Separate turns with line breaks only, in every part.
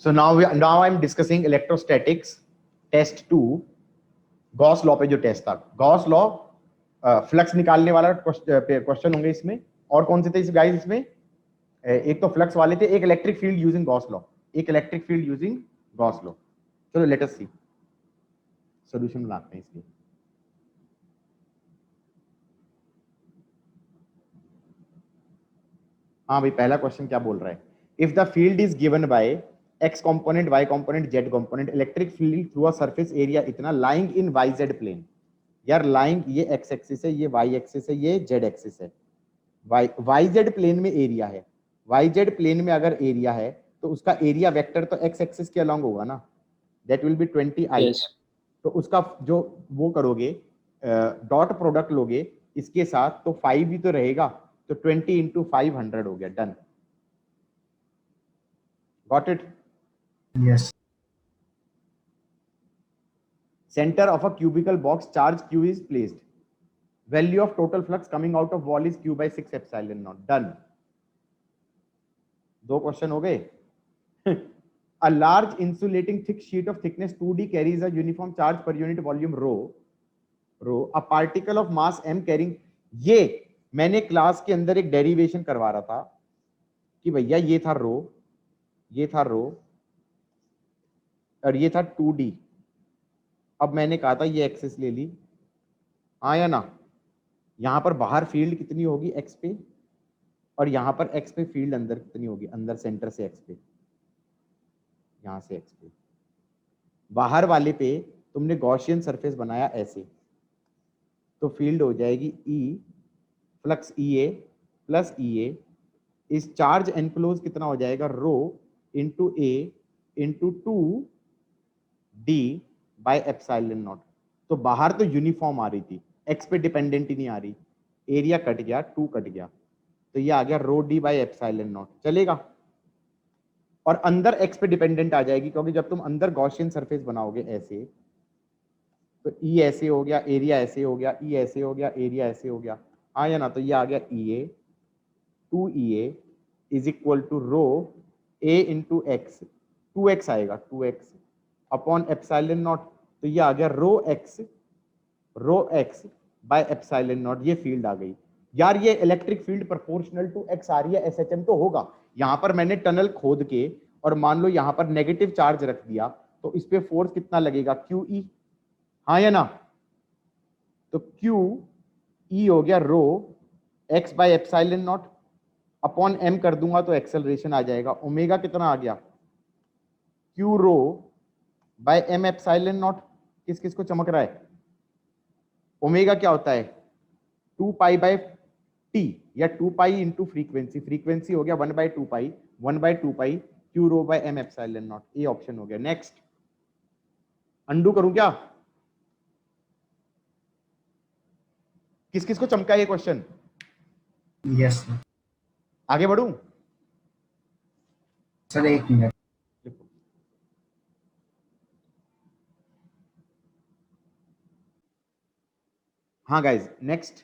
So now I'm discussing electrostatics test 2 Gauss law पे जो test था गॉस लॉ फ्लक्स निकालने वाला क्वेश्चन होंगे इसमें और कौन से थे इस गाइस इसमें एक तो फ्लक्स वाले थे एक electric field using Gauss law एक electric field using Gauss law चलो लेट अस सी सॉल्यूशन बनाते हैं इसके हाँ भाई पहला क्वेश्चन क्या बोल रहा है if the field is given by x component y component z component electric field through a surface area इतना लाइंग इन yz प्लेन यार लाइंग ये x एक्सिस है ये y एक्सिस है ये z एक्सिस है yz प्लेन में area है yz प्लेन में अगर एरिया है तो उसका एरिया वेक्टर तो x एक्सिस के अलोंग होगा ना that will be 20i
yes.
तो उसका जो वो करोगे डॉट प्रोडक्ट लोगे इसके साथ तो 5 भी तो रहेगा तो 20 इंटू 500 हो गया done got it
Yes.
center of a cubical box charge q is placed value of total flux coming out of wall is q by 6 epsilon naught done दो क्वेश्चन हो गए a large insulating thick sheet of thickness 2d carries a uniform charge per unit volume rho a particle of mass m carrying ये मैंने class के अंदर एक derivation करवा रहा था कि भैया ये था रो और ये था 2d अब मैंने कहा था ये एक्सिस ले ली हाँ या ना यहां पर बाहर फील्ड कितनी होगी x पे और यहां पर x पे फील्ड अंदर कितनी होगी अंदर सेंटर से x पे यहां से x पे बाहर वाले पे तुमने गॉसियन सरफेस बनाया ऐसे तो फील्ड हो जाएगी E flux EA plus EA इस चार्ज एनक्लोज कितना हो जाएगा rho into A into 2d by epsilon naught तो बाहर तो यूनिफॉर्म आ रही थी x पे डिपेंडेंट ही नहीं आ रही एरिया कट गया 2 कट गया तो ये आ गया रो d बाय एप्सिलॉन नॉट चलेगा और अंदर x पे डिपेंडेंट आ जाएगी क्योंकि जब तुम अंदर गॉसियन सरफेस बनाओगे ऐसे तो E ऐसे हो गया एरिया ऐसे हो गया E ऐसे हो गया एरिया ऐसे हो गया हाँ या ना तो ये आ गया EA 2EA is equal to rho A into x 2x आएगा 2x अपॉन एप्सिलॉन नॉट तो ये आ गया rho x by epsilon naught ये फील्ड आ गई यार ये electric field proportional to x आ रही है SHM तो होगा यहां पर मैंने टनल खोद के और मान लो यहां पर नेगेटिव चार्ज रख दिया तो इस पे फोर्स कितना लगेगा QE हाँ या ना तो QE हो गया rho x by epsilon not upon m कर दूंगा तो एक्सेलरेशन आ जाएगा ओमेगा कितना आ गया Q rho by m epsilon naught किस किस को चमक रहा है ओमेगा क्या होता है 2 पाई बाय t या 2 पाई इंटू फ्रीक्वेंसी हो गया 1 by 2 pi Q rho by m epsilon naught ये ऑप्शन हो गया नेक्स्ट अंडू करूं क्या किस किस को चमका ये क्वेश्चन
Yes, sir.
आगे बढ़ूं
सर एक मिनट
हाँ गाइज नेक्स्ट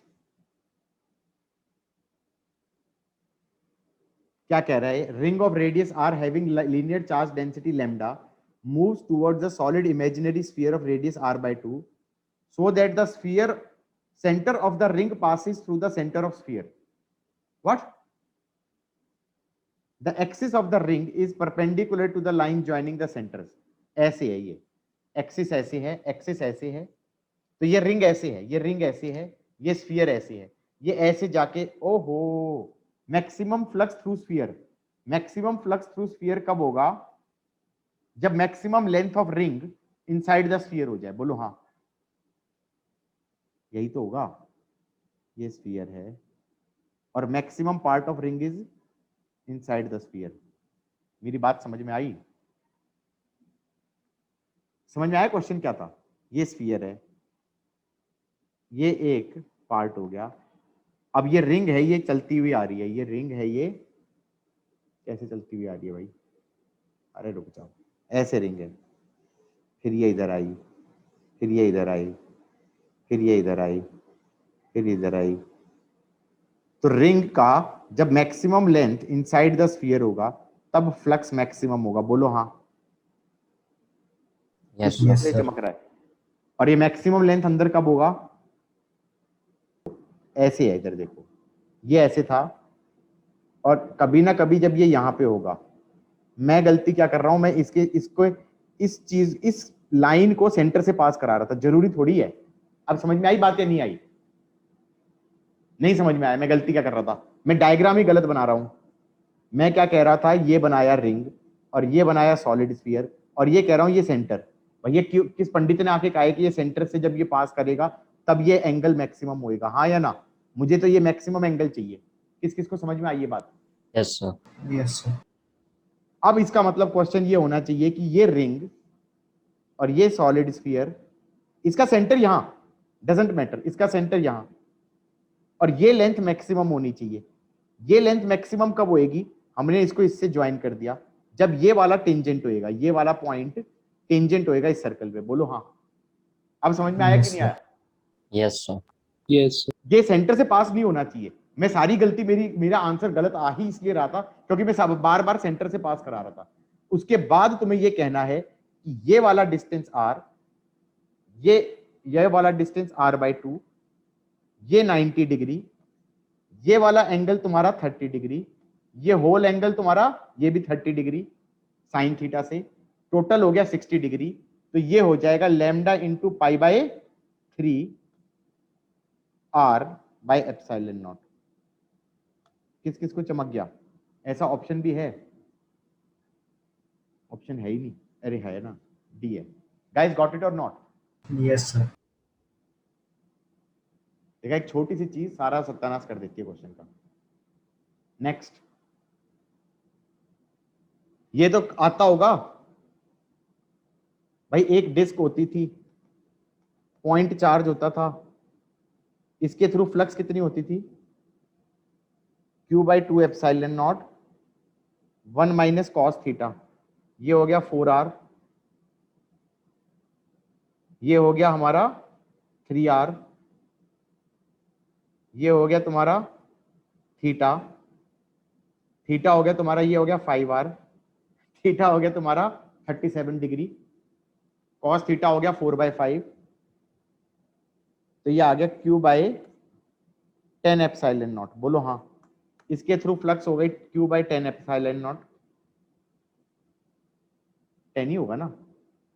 क्या कह रहा है ring of radius R having linear charge density lambda moves towards the solid imaginary sphere of radius r by 2 so that the sphere center of the ring passes through the center of sphere what the axis of the ring is perpendicular to the line joining the centers ऐसे है ये axis ऐसे है axis ऐसे है तो ये ring ऐसे है ये रिंग ऐसे है ये स्फीयर ऐसे है ये ऐसे जाके ओहो मैक्सिमम फ्लक्स थ्रू स्फीयर कब होगा जब maximum length of ring inside the sphere हो जाए बोलो हाँ यही तो होगा ये स्फीयर है और maximum part of ring is inside the sphere मेरी बात समझ में आई समझ में आया क्वेश्चन क्या था ये स्फीयर है ये एक पार्ट हो गया अब ये रिंग है ये चलती हुई आ रही है ये रिंग है ये कैसे चलती हुई आ रही है भाई अरे रुक जाओ ऐसे रिंग है फिर ये इधर आई फिर ये इधर आई फिर ये इधर आई फिर इधर आई तो रिंग का जब maximum length inside the sphere होगा तब फ्लक्स मैक्सिमम होगा बोलो हाँ
Yes,
इसलिए
Yes, sir.
चमक रहा है। और ये मैक्सिमम लेंथ अंदर कब होगा? ऐसे है, इधर देखो, ये ऐसे था, और कभी ना कभी जब ये यहाँ पे होगा, मैं गलती क्या कर रहा हूं, मैं इसको इस लाइन को सेंटर से पास करा रहा था, जरूरी थोड़ी है। अब समझ में आई बात या नहीं आई? नहीं समझ में आया? मैं गलती क्या कर रहा था, मैं डायग्राम ही गलत बना रहा हूं। मैं क्या कह रहा था, ये बनाया रिंग और ये बनाया सॉलिड स्फीयर, और ये कह रहा हूं ये सेंटर। भैया किस पंडित ने आके कहा है कि ये सेंटर से जब ये पास करेगा तब ये एंगल मैक्सिमम होएगा, हाँ या ना? मुझे तो ये मैक्सिमम एंगल चाहिए। किस किस को समझ में आई ये बात?
yes, sir.
Yes, sir.
अब इसका मतलब क्वेश्चन ये होना चाहिए कि ये रिंग और ये सॉलिड स्फीयर, इसका सेंटर यहां, डजंट मैटर, इसका सेंटर यहां, और ये लेंथ मैक्सिमम होनी चाहिए। ये लेंथ मैक्सिमम कब होएगी? हमने इसको इससे ज्वाइन कर दिया जब ये वाला टेंजेंट होएगा, ये वाला पॉइंट टेंजेंट होएगा इस सर्कल पे। बोलो हाँ। अब समझ में आया कि
Yes,
नहीं
sir.
आया?
Yes, sir.
Yes, sir.
ये सेंटर से पास नहीं होना चाहिए। मैं सारी गलती, मेरा आंसर गलत आ ही इसलिए रहा था क्योंकि मैं बार बार सेंटर से पास करा रहा था। उसके बाद तुम्हें ये कहना है कि ये वाला डिस्टेंस r, ये वाला डिस्टेंस r/2, ये 90 डिग्री, ये वाला एंगल तुम्हारा 30 डिग्री, ये होल एंगल तुम्हारा ये भी 30 डिग्री साइन थीटा से, टोटल हो गया 60 डिग्री। तो ये हो जाएगा लैम्डा इंटू π/3 r/ε0। किस किस को चमक गया? ऐसा ऑप्शन भी है? ऑप्शन है ही नहीं। अरे है ना, डी है। गाइस गॉट इट और नॉट?
Yes, sir.
देखा, एक छोटी सी चीज सारा सत्यानाश कर देती है क्वेश्चन का। नेक्स्ट, ये तो आता होगा भाई, एक डिस्क होती थी, पॉइंट चार्ज होता था, इसके थ्रू फ्लक्स कितनी होती थी? Q/2ε0 1 minus cos theta. ये हो गया 4r, ये हो गया हमारा 3r, ये हो गया तुम्हारा थीटा, थीटा हो गया तुम्हारा, ये हो गया 5r, थीटा हो गया तुम्हारा 37 डिग्री, कॉस थीटा हो गया 4/5, तो ये आ गया Q/10ε0। बोलो हाँ। इसके थ्रू फ्लक्स हो गई Q/10ε0, 10 ही होगा ना,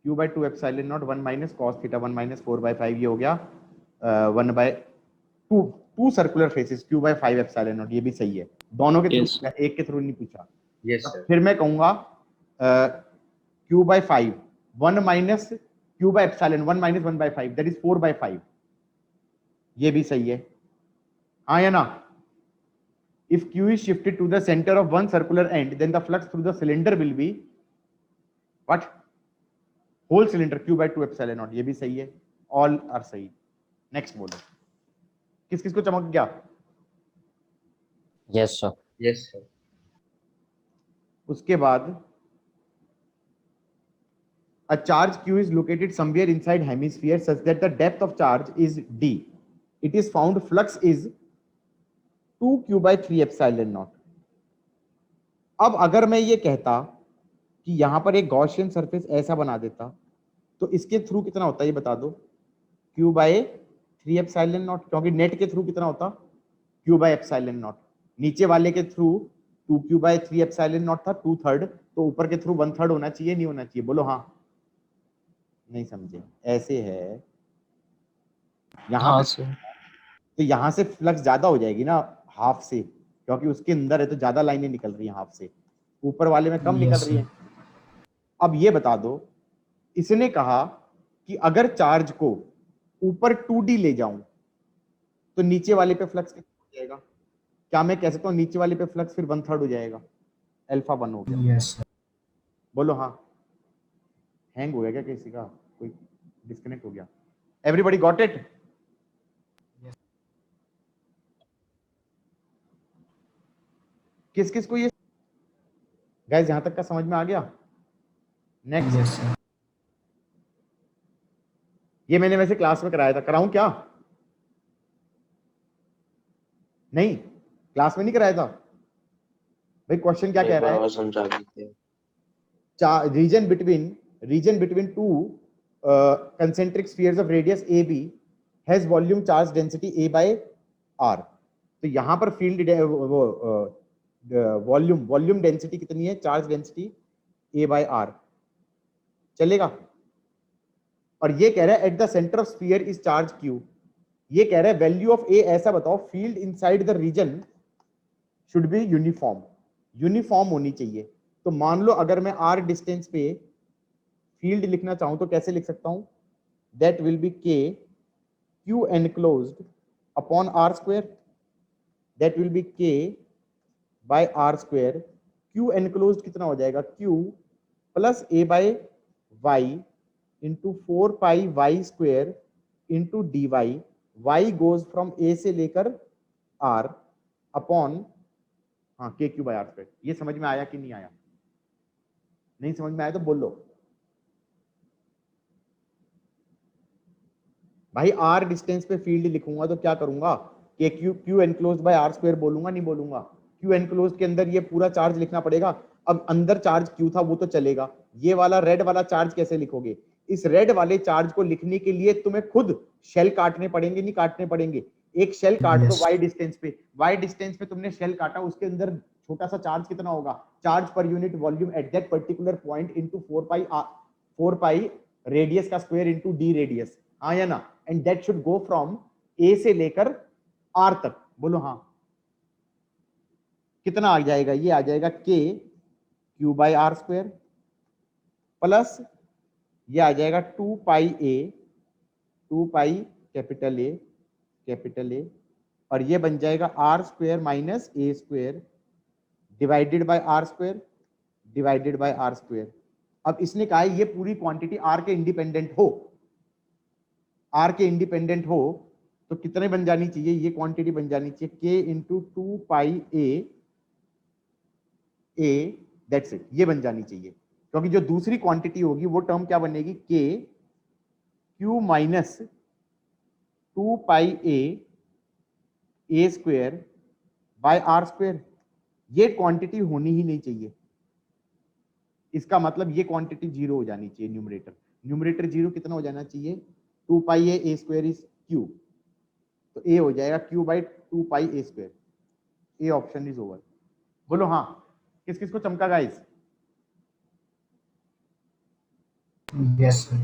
Q/2ε0 1 minus cos theta 1 minus 4/5, ये हो गया 1/2 सर्कुलर फेसेस Q/5ε0। ये भी सही है, दोनों के
Yes.
थ्रू, एक के थ्रू नहीं पूछा।
Yes, sir.
फिर मैं कहूंगा Q/5 1 minus Q/ε 1 minus 1/5 that is 4/5। ये भी सही है, हाँ या ना? If Q is shifted to the center of one circular end, then the flux through the cylinder will be what? Whole cylinder Q/2ε0। ये भी सही है, all are सही। नेक्स्ट बोलो, किस किस को चमक गया?
Yes, sir.
Yes, sir.
उसके बाद a charge Q is located somewhere inside hemisphere such that the depth of charge is d. It is found flux is 2Q/3ε0। अब अगर मैं ये कहता कि यहां पर एक गॉसियन सरफेस ऐसा बना देता, तो इसके थ्रू कितना होता है ये बता दो? Q/3ε0, क्योंकि नेट के थ्रू कितना होता? Q/ε0। नीचे वाले के थ्रू 2Q/3ε0 था, 2/3, तो ऊपर के थ्रू 1/3 होना चाहिए, नहीं होना चाहिए? बोलो हाँ। नहीं समझे? ऐसे है यहां
हाँ
पे,
सर।
तो यहां से फ्लक्स ज्यादा हो जाएगी ना हाफ से, क्योंकि उसके अंदर है तो ज्यादा लाइनें निकल रही हैं हाफ से, ऊपर वाले में कम
Yes,
निकल रही हैं। अब ये बता दो, इसने कहा कि अगर चार्ज को ऊपर 2D ले जाऊं तो नीचे वाले पे फ्लक्स कितना हो जाएगा? क्या मैं कह सकता हूँ नीचे वाले पे फ्लक्स फिर 1/3 हो जाएगा, α1 हो गया?
Yes, sir.
बोलो हाँ। हैंग हो गया क्या किसी का? कोई डिस्कनेक्ट हो गया? Everybody got it? किस किस को ये गाइस यहां तक का समझ में आ गया? Next,
Yes, sir.
ये मैंने वैसे क्लास में कराया था, कराऊं क्या? नहीं, क्लास में नहीं कराया था भाई। क्वेश्चन क्या कह रहा है?
समझा दीजिए।
Region between two concentric spheres of radius AB has volume charge density A by R. तो यहाँ पर फील्ड वॉल्यूम डेंसिटी कितनी है, charge density A by R, चलेगा। और ये कह रहा है at the centre of sphere is charge Q। ये कह रहा है वैल्यू ऑफ A, ऐसा बताओ field inside the region should be uniform होनी चाहिए। तो मान लो अगर मैं R डिस्टेंस पे फील्ड लिखना चाहूं तो कैसे लिख सकता हूं, that will be K Q enclosed upon R square, that will be K by R square। Q enclosed कितना हो जाएगा, Q plus A by Y into 4 pi y square into d y. Y goes from A से लेकर R upon हाँ के q by are square. ये समझ में आया कि नहीं आया? नहीं समझ में आया तो बोल लो भाई। आर डिस्टेंस पे फील्ड लिखूंगा तो क्या करूंगा, k q enclosed by r square बोलूंगा, नहीं बोलूंगा? क्यू एनक्लोज्ड के अंदर ये पूरा चार्ज लिखना पड़ेगा। अब अंदर चार्ज क्यू था वो तो चलेगा, ये वाला रेड वाला चार्ज कैसे लिखोगे? इस रेड वाले चार्ज को लिखने के लिए तुम्हें खुद शेल काटने पड़ेंगे, नहीं काटने पड़ेंगे? एक शेल काट दो
Yes.
वाई डिस्टेंस पे, वाई डिस्टेंस पे तुमने शेल काटा, उसके अंदर छोटा सा चार्ज कितना होगा, charge per unit volume at that particular point into 4 pi radius का स्क्वायर इनटू डी रेडियस, हाँ या ना? And that should go from A से लेकर आर तक, बोलो हाँ। कितना आ जाएगा, ये आ जाएगा k q by r square plus ये आ जाएगा 2 पाई कैपिटल ए, और ये बन जाएगा r square minus a square divided by r square. अब इसने कहा है ये पूरी क्वांटिटी आर के इंडिपेंडेंट हो, तो कितने बन जानी चाहिए, ये क्वांटिटी बन जानी चाहिए के into 2 pi A, that's it, ये बन जानी चाहिए। क्योंकि जो दूसरी क्वांटिटी होगी वो टर्म क्या बनेगी, k q minus 2 pi a square by r square. ये क्वांटिटी होनी ही नहीं चाहिए, इसका मतलब ये क्वांटिटी जीरो हो जानी चाहिए। न्यूमरेटर जीरो कितना हो जाना चाहिए, 2 pi a square is Q, तो ए हो जाएगा Q by 2 pi a square. A option is over. बोलो हाँ, किस किस को चमका guys?
Yes, sir.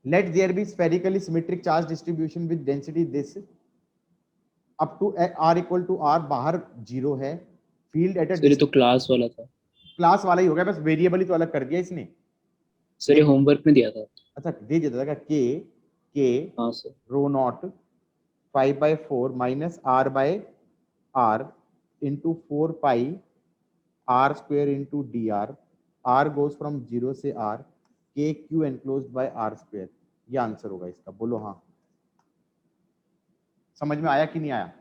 Let there be spherically symmetric charge distribution with density this up to r equal to r, बाहर जीरो है, फील्ड एट
सर ये तो क्लास वाला था।
क्लास वाला ही हो गया, बस वेरिएबल ही तो अलग कर दिया इसने।
सर ये होमवर्क में दिया था।
अच्छा दे दिया था के
हाँ sir.
Rho naught 5/4 minus r by r into 4 pi r square into d r goes from 0 से r, k q enclosed by r square. ये आंसर होगा इसका, बोलो हाँ। समझ में आया कि नहीं आया?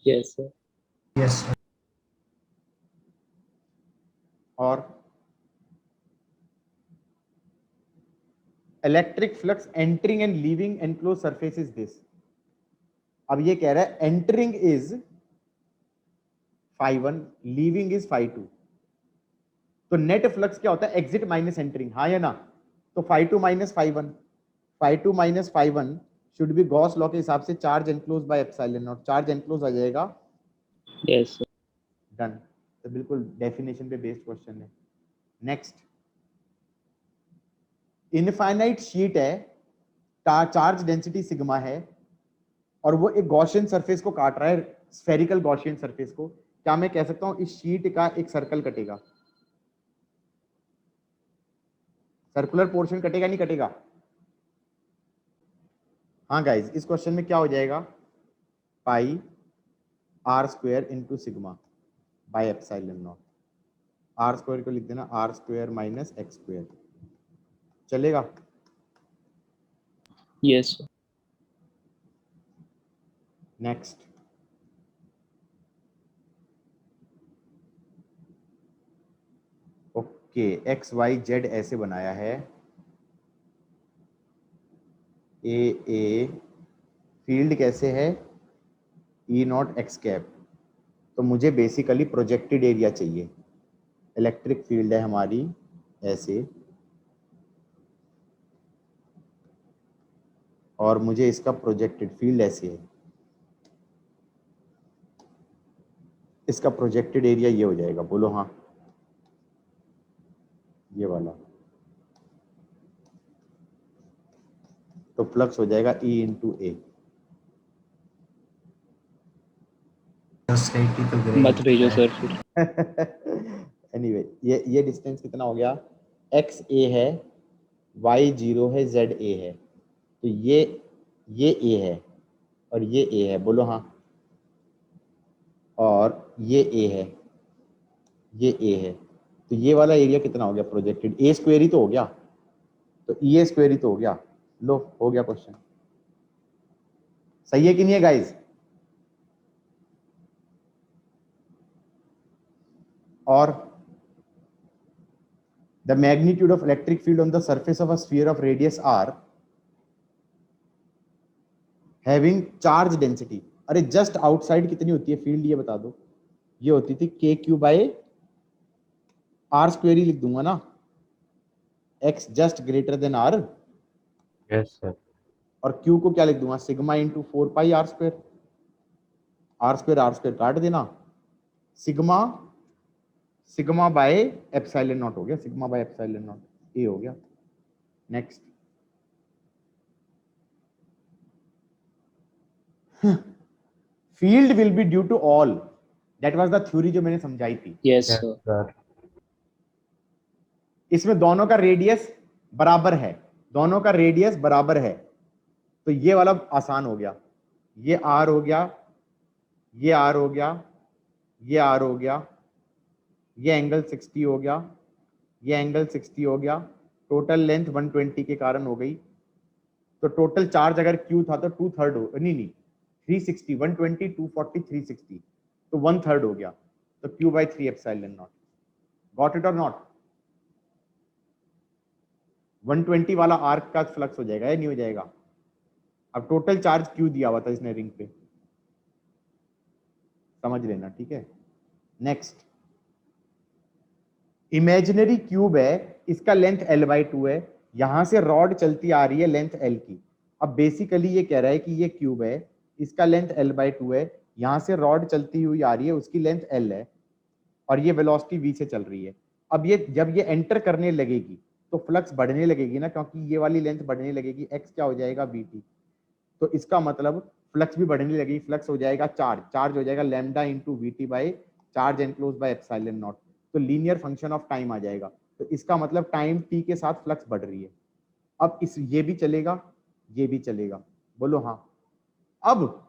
Yes sir.
Yes, sir.
और electric flux entering and leaving enclose surface is this. अब ये कह रहा है एंटरिंग इज φ1, लीविंग इज φ2। तो नेट फ्लक्स क्या होता है, एग्जिट माइनस एंटरिंग, हाँ या ना? तो φ2 minus φ1 should be Gauss law के हिसाब से charge enclose by epsilon naught, charge enclose आ जाएगा।
Yes sir.
डन। तो बिल्कुल डेफिनेशन पे बेस्ड क्वेश्चन है। नेक्स्ट, इनफाइनाइट शीट है, चार्ज डेंसिटी सिग्मा है, और वो एक गॉसियन सरफेस को काट रहा है, स्फेरिकल गॉसियन सरफेस को। क्या मैं कह सकता हूं इस शीट का एक सर्कल कटेगा, सर्कुलर पोर्शन कटेगा नहीं कटेगा? हाँ गाइज, इस क्वेश्चन में क्या हो जाएगा, pi r square into sigma by epsilon naught. R square को लिख देना r square minus x square, चलेगा?
Yes sir.
Next, okay, x y z ऐसे बनाया है, ए फील्ड कैसे है, ई नॉट एक्स कैप। तो मुझे बेसिकली प्रोजेक्टेड एरिया चाहिए, इलेक्ट्रिक फील्ड है हमारी ऐसे, और मुझे इसका प्रोजेक्टेड फील्ड ऐसे है, इसका प्रोजेक्टेड एरिया ये हो जाएगा, बोलो हाँ, ये वाला। तो फ्लक्स हो जाएगा E इंटू ए।
तो स्लाइटली तो ग्रे
मत भेजो सर फिर।
एनीवे ये डिस्टेंस कितना हो गया, एक्स ए है, वाई 0 है, जेड ए है, तो ये ए है और ये ए है, बोलो हाँ, और ये ए है, ये ए है, तो ये वाला एरिया कितना हो गया प्रोजेक्टेड, ए स्क्वेयर ही तो हो गया, तो ई ए स्क्वेयर ही तो हो गया। लो हो गया क्वेश्चन। सही है कि नहीं है गाइज? और the magnitude of electric field on the surface of a sphere of radius r having charge density, अरे जस्ट आउटसाइड कितनी होती है फील्ड, ये बता दो। ये होती थी k q by r square ही लिख दूंगा ना, x just greater than r,
yes sir.
और क्यू को क्या लिख दूंगा, sigma into 4 pi r square, r square काट देना, sigma sigma by epsilon naught हो गया, sigma by epsilon naught, A हो गया। Next, field will be due to all, that was the theory जो मैंने समझाई थी।
Yes
yes
sir.
सर।
इसमें दोनों का रेडियस बराबर है, दोनों का रेडियस बराबर है, तो ये वाला आसान हो गया, ये आर हो गया, ये आर हो गया, ये आर हो गया, ये एंगल 60 हो गया, ये एंगल 60 हो गया, टोटल लेंथ 120 के कारण हो गई, तो टोटल चार्ज अगर क्यू था तो 2/3 हो, नहीं 360, 120 240 360, तो 1/3 हो गया, तो Q by 3 epsilon not. Got it और नॉट? 120 वाला आर्क का फ्लक्स हो जाएगा या नहीं हो जाएगा? अब टोटल चार्ज क्यू दिया हुआ था इसने रिंग पे, समझ लेना, ठीक है। नेक्स्ट, इमेजिनरी क्यूब है, इसका लेंथ L/2 है, यहां से रॉड चलती आ रही है लेंथ L की। अब बेसिकली ये कह रहा है कि ये क्यूब है, इसका लेंथ L/2 है, यहां से रॉड चलती हुई आ रही है, उसकी लेंथ L है, और ये वेलोसिटी v से चल रही है। अब ये जब ये एंटर करने लगेगी तो फ्लक्स बढ़ने लगेगी ना, क्योंकि ये वाली लेंथ बढ़ने लगेगी, x क्या हो जाएगा vt, तो इसका मतलब फ्लक्स भी बढ़ने लगेगी, फ्लक्स हो जाएगा चार्ज हो जाएगा lambda into VT by charge enclose by epsilon naught, तो लीनियर फंक्शन ऑफ टाइम आ जाएगा, तो इसका मतलब टाइम t के साथ फ्लक्स बढ़ रही है। अब इस ये भी चलेगा, ये भी चलेगा, बोलो हाँ। अब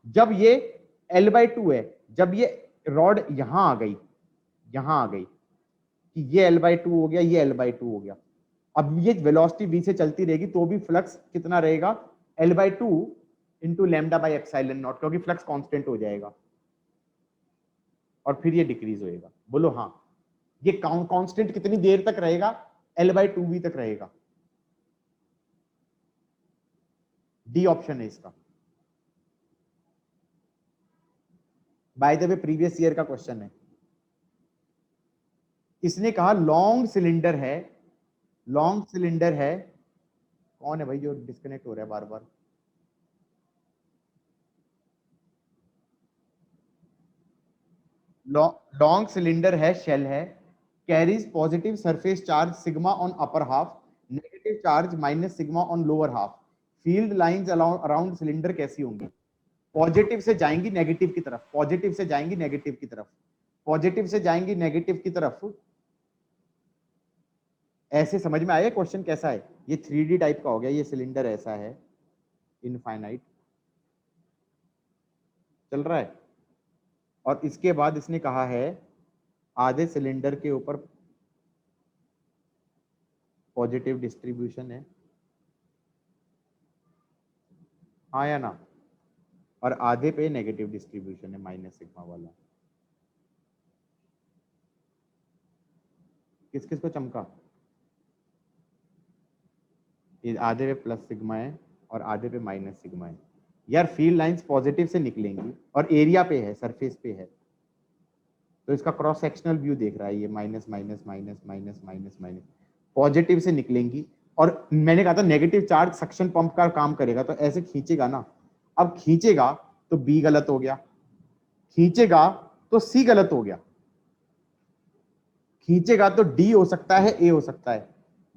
जब ये L/2 है, जब ये रॉड यहां आ गई कि ये L/2 हो गया, ये L/2 हो गया, अब ये वेलोसिटी v से चलती रहेगी तो भी फ्लक्स कितना रहेगा, L/2 into lambda by epsilon not, क्योंकि फ्लक्स कांस्टेंट हो जाएगा और फिर ये डिक्रीज होएगा, बोलो हाँ। ये कांस्टेंट कितनी देर तक रहेगा, L/2v तक रहेगा, डी ऑप्शन है इसका। By the way previous year का क्वेश्चन है, इसने कहा लॉन्ग सिलेंडर है, कौन है भाई जो डिस्कनेक्ट हो रहा है बार बार? लॉन्ग सिलेंडर है, शेल है, carries positive surface charge sigma on upper half, negative charge minus sigma on lower half, field lines around cylinder कैसी होंगी? पॉजिटिव से जाएंगी नेगेटिव की तरफ, पॉजिटिव से जाएंगी नेगेटिव की तरफ, पॉजिटिव से जाएंगी नेगेटिव की तरफ। ऐसे समझ में आया क्वेश्चन कैसा है? ये 3D टाइप का हो गया, ये सिलेंडर ऐसा है, इनफाइनाइट चल रहा है, और इसके बाद इसने कहा है आधे सिलेंडर के ऊपर पॉजिटिव डिस्ट्रीब्यूशन है, हाँ या ना, और आधे पे नेगेटिव डिस्ट्रीब्यूशन है माइनस सिग्मा वाला। किस किस को चमका? ये आधे पे प्लस सिग्मा है और आधे पे माइनस सिग्मा है। यार फील्ड लाइंस पॉजिटिव से निकलेंगी और एरिया पे है, सरफेस पे है, तो इसका क्रॉस सेक्शनल व्यू देख रहा है ये minus minus minus minus minus minus, positive से निकलेंगी। और मैंने कहा था नेगेटिव चार्ज सक्शन पंप का काम करेगा, तो ऐसे खींचेगा ना। अब खींचेगा तो बी गलत हो गया, खींचेगा तो सी गलत हो गया, खींचेगा तो डी हो सकता है, ए हो सकता है।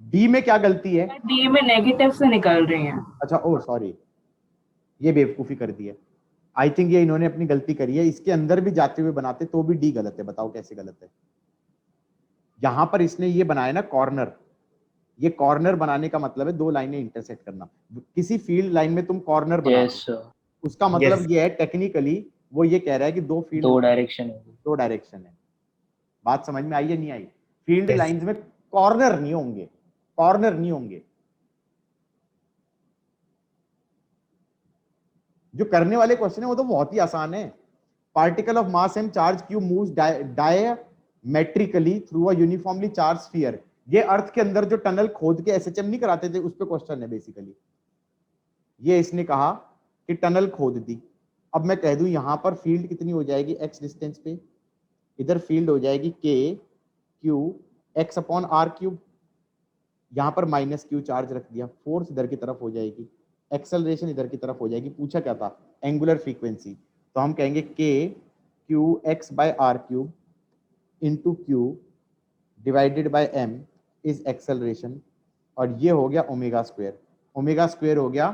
डी में क्या गलती है?
डी में नेगेटिव से निकल रही हैं।
अच्छा, ओ सॉरी, ये बेवकूफी कर दी है। आई थिंक ये इन्होंने अपनी गलती करी है, इसके अंदर भी जाते हुए बनाते तो भी डी गलत है। बताओ कैसे गलत है? यहां पर इसने ये बनाया ना कॉर्नर, ये कॉर्नर बनाने का मतलब है दो लाइनें इंटरसेक्ट करना। किसी फील्ड लाइन में तुम कॉर्नर बना
यस
दो,
सर,
उसका मतलब
Yes.
ये है टेक्निकली वो ये कह रहा है कि दो फील्ड,
दो डायरेक्शन होगी।
दो डायरेक्शन है। बात समझ में आई या नहीं आई? Field
Yes.
लाइंस में कॉर्नर नहीं होंगे, कॉर्नर नहीं होंगे। जो करने वाले क्वेश्चन है वो तो बहुत ही आसान है। Particle of mass m charge q moves diametrically through a uniformly charged sphere. ये अर्थ के अंदर जो टनल खोद के एसएचएम नहीं कराते थे, उस पे क्वेश्चन है बेसिकली। ये इसने कहा कि टनल खोद दी। अब मैं कह दूं यहां पर फील्ड कितनी हो जाएगी एक्स डिस्टेंस पे, इधर फील्ड हो जाएगी k q x upon r cube, यहां पर माइनस क्यू चार्ज रख दिया, फोर्स इधर की तरफ हो जाएगी, एक्सेलरेशन इधर की तरफ हो जाएगी। पूछा क्या था? Angular frequency. तो हम कहेंगे k q x by r cube into q divided by m is acceleration, और ये हो गया ओमेगा स्क्वायर। ओमेगा स्क्वायर हो गया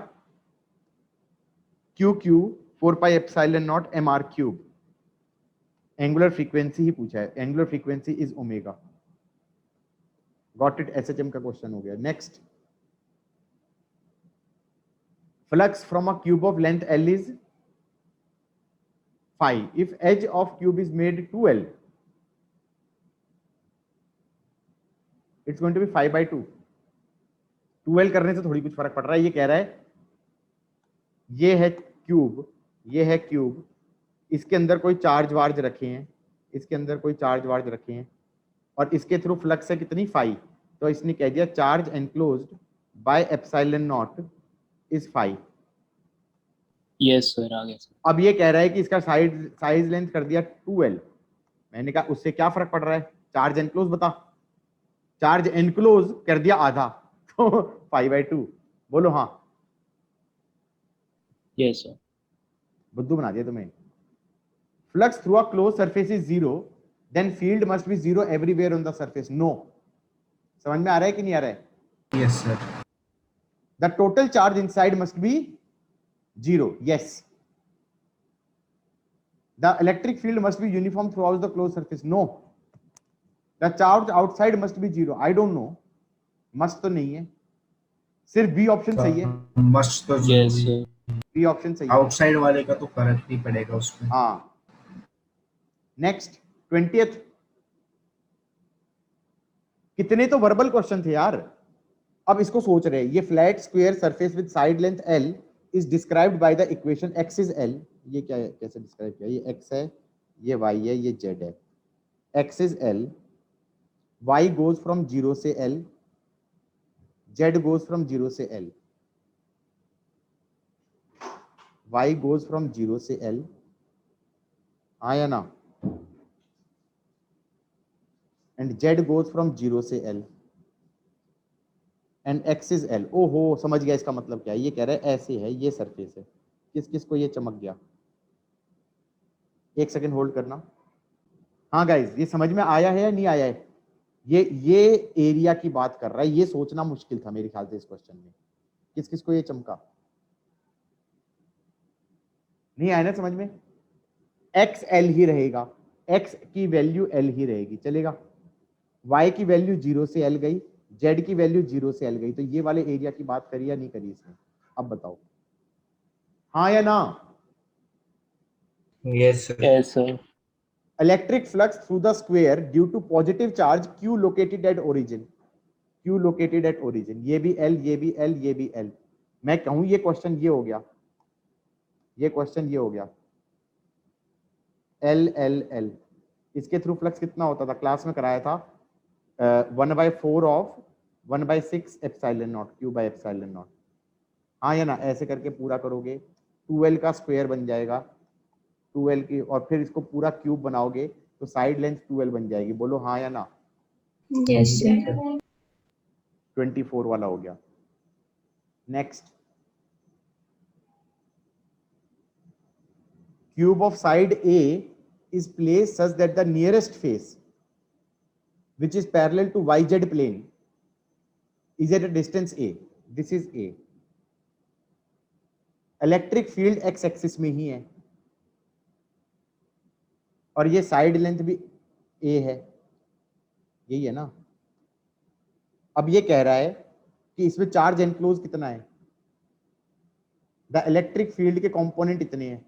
q q 4 pi epsilon naught m r cube. Angular frequency ही पूछा है, angular frequency is omega. Got it? SHM का क्वेश्चन हो गया। Next, flux from a cube of length L is phi. If edge of cube is made 2L, it's going to be phi by 2. 2L करने से थोड़ी कुछ फर्क पड़ रहा है। ये कह रहा है ये है क्यूब, ये है क्यूब, इसके अंदर कोई चार्ज वार्ज रखे हैं, इसके अंदर कोई चार्ज वार्ज रखे हैं, और इसके थ्रू फ्लक्स है कितनी? फाई। तो इसने कह दिया charge enclosed by epsilon naught is phi.
Yes sir, आ गया सर।
अब ये कह रहा है कि इसका साइज लेंथ कर दिया 2L। मैंने कहा उससे क्या फर्क पड़ रहा है? चार्ज एनक्लोज बता। चार्ज एनक्लोज कर दिया आधा, तो 5/2। बोलो हाँ।
Yes sir.
बुद्धू बना दिया तुम्हें। Flux through a close surface is 0, then field must be 0 everywhere on the surface. No. समझ में आ रहा है कि नहीं आ रहा है?
Yes, sir.
The total charge inside must be 0. Yes. The electric field must be uniform throughout the closed surface. No. The charge outside must be 0. I don't know. Must तो नहीं है, सिर्फ बी ऑप्शन सही है।
Must तो
yes
जरूरी है।
Sir.
B option सही है।
आउटसाइड वाले का तो फर्क नहीं पड़ेगा उसमें।
हाँ। Next 20th। कितने तो वर्बल क्वेश्चन थे यार। अब इसको सोच रहे हैं, ये flat square surface with side length L is described by the equation x is L। ये क्या है, कैसे डिस्क्राइब किया? ये x है, ये y है, ये z है। x is L, y goes from 0 से L, z गोज फ्रॉम 0 से L। y गोज फ्रॉम 0 से L, हाँ या ना? एंड z गोज फ्रॉम 0 से L and x is L। ओहो, समझ गया इसका मतलब क्या है। ये कह रहा है ऐसे है, ये सरफेस है। किस किस को ये चमक गया? एक सेकंड होल्ड करना। हाँ गाइज, ये समझ में आया है या नहीं आया है? ये एरिया की बात कर रहा है। ये सोचना मुश्किल था मेरे ख्याल से इस क्वेश्चन में। किस किस को ये चमका? नहीं आया ना समझ में? एक्स एल ही रहेगा, एक्स की वैल्यू एल ही रहेगी, चलेगा। y की वैल्यू 0 से L गई, z की वैल्यू 0 से L गई। तो ये वाले एरिया की बात करी या नहीं करी इसने? अब बताओ हाँ या ना?
Yes, sir.
Yes sir.
Electric flux through the square due to positive charge Q located at origin. Q located at origin, ये भी L, ये भी L, ये भी L। मैं कहूं ये क्वेश्चन ये हो गया, ये क्वेश्चन ये हो गया L L L। इसके थ्रू फ्लक्स कितना होता था? क्लास में कराया था 1/4 of 1/6 epsilon not Q bye epsilon not. हाँ या ना? ऐसे करके पूरा करोगे 2L का स्क्वायर बन जाएगा, 2L की, और फिर इसको पूरा क्यूब बनाओगे तो साइड लेंथ 2L बन जाएगी। बोलो हाँ या ना।
Yes, sir.
24 वाला हो गया। Next, cube of side A is placed such that the nearest face, which is parallel to YZ plane, is at a distance A. This is A. Electric field x axis में ही है और ये side length भी A है, यही है ना। अब ये कह रहा है कि इसमें चार्ज एनक्लोज कितना है, द इलेक्ट्रिक फील्ड के कंपोनेंट इतने हैं,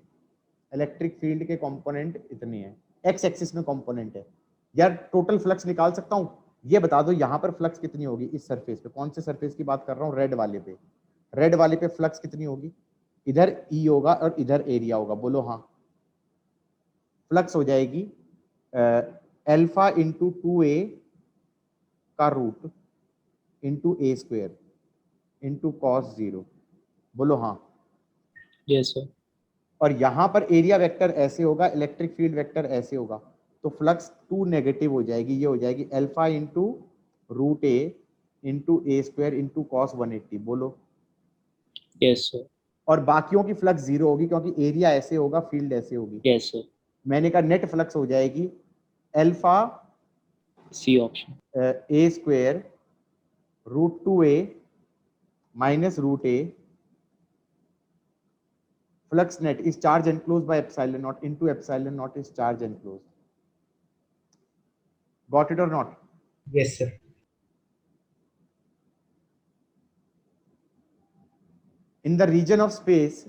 इलेक्ट्रिक फील्ड के कंपोनेंट इतने हैं, एक्स एक्सिस में कंपोनेंट है। यार टोटल फ्लक्स निकाल सकता हूं, ये बता दो यहाँ पर फ्लक्स कितनी होगी इस सरफेस पे। कौन से सरफेस की बात कर रहा हूँ, रेड वाले पे। रेड वाले पे फ्लक्स कितनी होगी, इधर ई होगा और इधर एरिया होगा। बोलो हाँ। फ्लक्स हो जाएगी अल्फा इंटू 2A का root into A square into cos 0। बोलो हाँ।
Yes, sir.
और यहां पर एरिया वेक्टर ऐसे होगा, इलेक्ट्रिक फील्ड वेक्टर ऐसे होगा, तो फ्लक्स 2 नेगेटिव हो जाएगी। ये हो जाएगी alpha into root A into A square into cos 180। बोलो।
Yes, sir.
और बाकियों की फ्लक्स 0 होगी क्योंकि एरिया ऐसे होगा, फील्ड ऐसे होगी।
Yes, sir.
मैंने कहा नेट फ्लक्स हो जाएगी alpha
C option.
A square root 2A minus root A flux net is charge enclosed by epsilon naught into epsilon naught is charge enclosed. Got it or not?
Yes, sir.
In the region of space,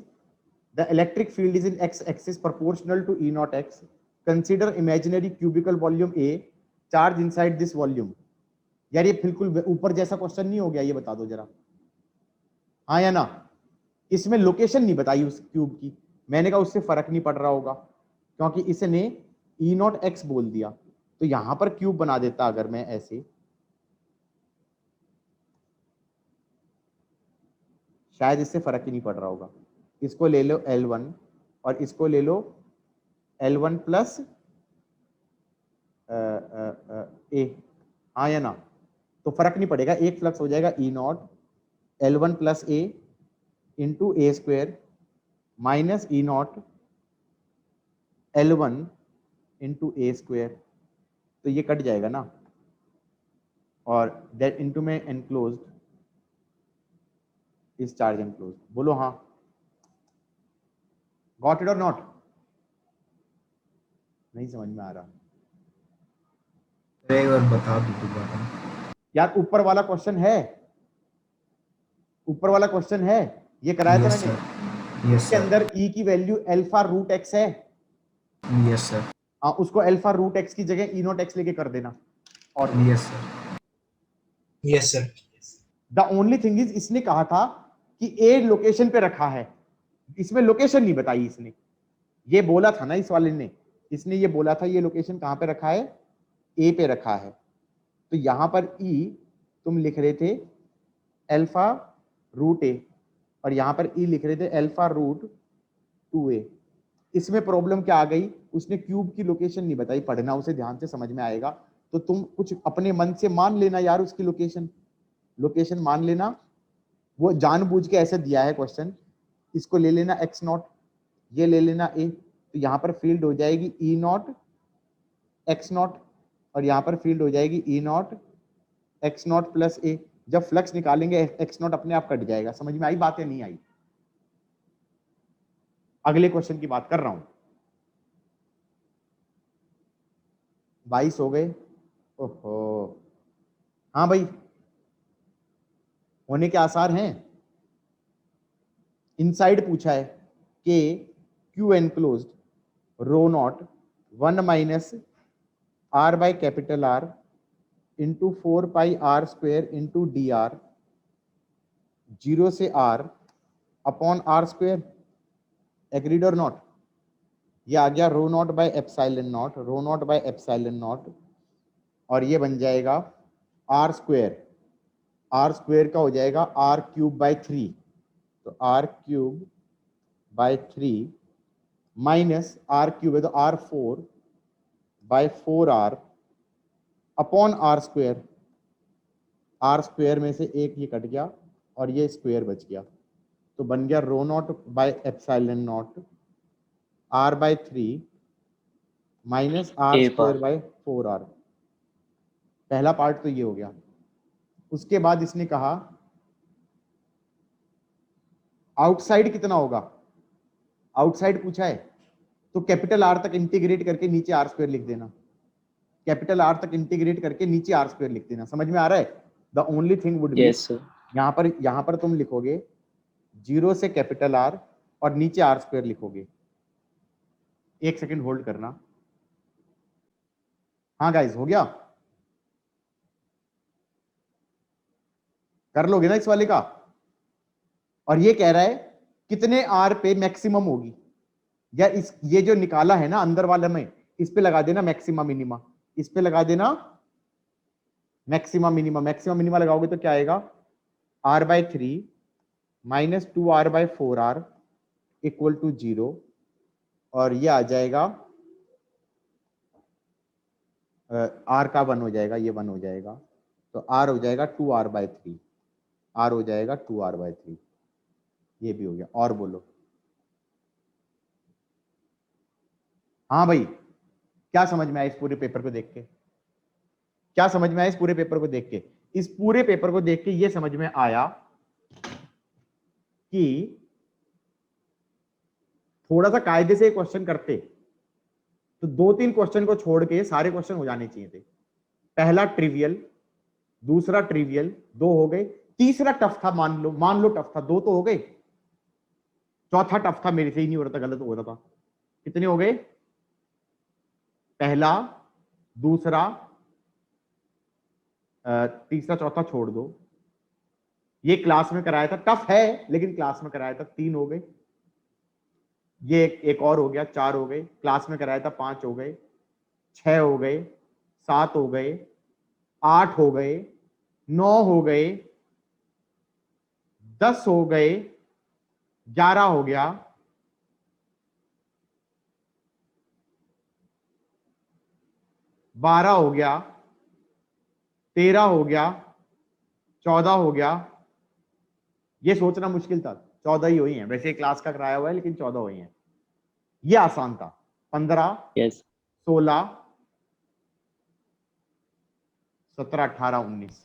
the electric field is in x-axis proportional to E naught x. Consider imaginary cubical volume A, charge inside this volume. यार ये बिल्कुल ऊपर जैसा question नहीं हो गया, ये बता दो जरा हाँ या ना। इसमें लोकेशन नहीं बताई उस क्यूब की, मैंने कहा उससे फर्क नहीं पड़ रहा होगा क्योंकि इसने E नॉट x बोल दिया, तो यहां पर क्यूब बना देता अगर मैं ऐसे, शायद इससे फर्क ही नहीं पड़ रहा होगा। इसको ले लो L1 और इसको ले लो L1 प्लस A, हाँ या ना, तो फर्क नहीं पड़ेगा। एक फ्लक्स हो जाएगा E not L1 plus A into A square minus E not L1 into A square, तो ये कट जाएगा ना, और दैट इंटू में एनक्लोज्ड इज चार्ज एनक्लोज्ड। बोलो हाँ। गॉट इट और नॉट? नहीं समझ में आ रहा
एक बार बता दो दोबारा।
यार। ऊपर वाला क्वेश्चन है, ऊपर वाला क्वेश्चन है, ये कराया था
Yes,
मैंने।
sir. Yes,
इसके
sir.
अंदर E की वैल्यू अल्फा रूट एक्स है,
Yes, sir.
उसको अल्फा रूट एक्स की जगह E नॉट एक्स लेके कर देना। और
Yes, sir. Yes, sir.
The only thing is, इसने कहा था कि ए लोकेशन पे रखा है, इसमें लोकेशन नहीं बताई इसने। ये बोला था ना इस वाले ने, इसने ये बोला था ये लोकेशन कहां पे रखा है, ए पे रखा है। तो यहां पर ई तुम लिख रहे थे अल्फा रूट ए और यहां पर ई लिख रहे थे अल्फा रूट 2A। इसमें प्रॉब्लम क्या आ गई, उसने क्यूब की लोकेशन नहीं बताई। पढ़ना उसे ध्यान से, समझ में आएगा। तो तुम कुछ अपने मन से मान लेना यार, उसकी लोकेशन मान लेना। वो जानबूझ के ऐसे दिया है क्वेश्चन, इसको ले लेना एक्स नॉट, ये ले लेना ए, तो यहाँ पर फील्ड हो जाएगी ई नॉट एक्स नॉट और यहाँ पर फील्ड हो जाएगी ई नॉट एक्स नॉट प्लस ए। जब फ्लक्स निकालेंगे एक्स नॉट अपने आप कट जाएगा। समझ में आई बात या नहीं आई? अगले क्वेश्चन की बात कर रहा हूं। 22 हो गए। ओहो, हाँ भाई, होने के आसार हैं। इनसाइड पूछा है कि q enclosed rho naught 1 minus r by capital R into 4 pi r square into d r 0 से r upon r square. Agreed और नॉट? ये आ गया rho naught by epsilon naught, rho naught by epsilon naught, और ये बन जाएगा are square. R square का हो जाएगा आर क्यूब बाय 3, तो r cube by 3 minus r cube है तो r 4 by 4r upon r square. r square में से एक ये कट गया और ये स्क्वायर बच गया, तो बन गया rho naught by epsilon naught r by 3 minus r
A
square
bar.
By 4r। पहला पार्ट तो ये हो गया। उसके बाद इसने कहा आउटसाइड कितना होगा, आउटसाइड पूछा है तो कैपिटल R तक इंटीग्रेट करके नीचे r स्क्वायर लिख देना, कैपिटल R तक इंटीग्रेट करके नीचे r स्क्वायर लिख देना। समझ में आ रहा है? The only thing would be,
Yes, sir.
यहाँ पर तुम लिखोगे 0 से कैपिटल R और नीचे r स्क्वायर लिखोगे। एक सेकंड होल्ड करना। हाँ गाइस, हो गया? कर लोगे ना इस वाले का? और ये कह रहा है कितने R पे मैक्सिमम होगी, या इस ये जो निकाला है ना अंदर वाले में, इस पे लगा देना मैक्सिमा मिनिमा, इस पे लगा देना मैक्सिमा मिनिमा। मैक्सिमा मिनिमा लगाओगे तो क्या आएगा, r by 3 minus 2r by 4r equal to 0, और ये आ जाएगा r का 1 हो जाएगा, ये 1 हो जाएगा, तो r हो जाएगा 2r बाय 3, r हो जाएगा 2r बाय 3। ये भी हो गया। और बोलो। हाँ भाई, क्या समझ में आया इस पूरे पेपर को देख के? क्या समझ में आया इस पूरे पेपर को देख के? इस पूरे पेपर को देख के ये समझ में आया कि थोड़ा सा कायदे से क्वेश्चन करते तो 2-3 क्वेश्चन को छोड़ के सारे क्वेश्चन हो जाने चाहिए थे। पहला ट्रिवियल, दूसरा ट्रिवियल, 2 हो गए, तीसरा टफ था, मान लो टफ था, 2 तो हो गए, चौथा टफ था, मेरे से ही नहीं हो रहा था, गलत हो रहा था। कितने हो गए? पहला, दूसरा, तीसरा, चौथा छोड़ दो, ये क्लास में कराया था, टफ है लेकिन क्लास में कराया था, 3 हो गए। ये एक और हो गया, 4 हो गए, क्लास में कराया था, 5 हो गए, 6 हो गए, 7 हो गए, 8 हो गए, 9 हो गए, 10 हो गए, 11 हो गया, 12 हो गया, 13 हो गया, 14 हो गया। ये सोचना मुश्किल था, 14 ही हुई हैं, वैसे क्लास का कराया हुआ है लेकिन 14 हुई हैं। ये आसान था। 15,
Yes.
16, 17, 18, 19,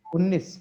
19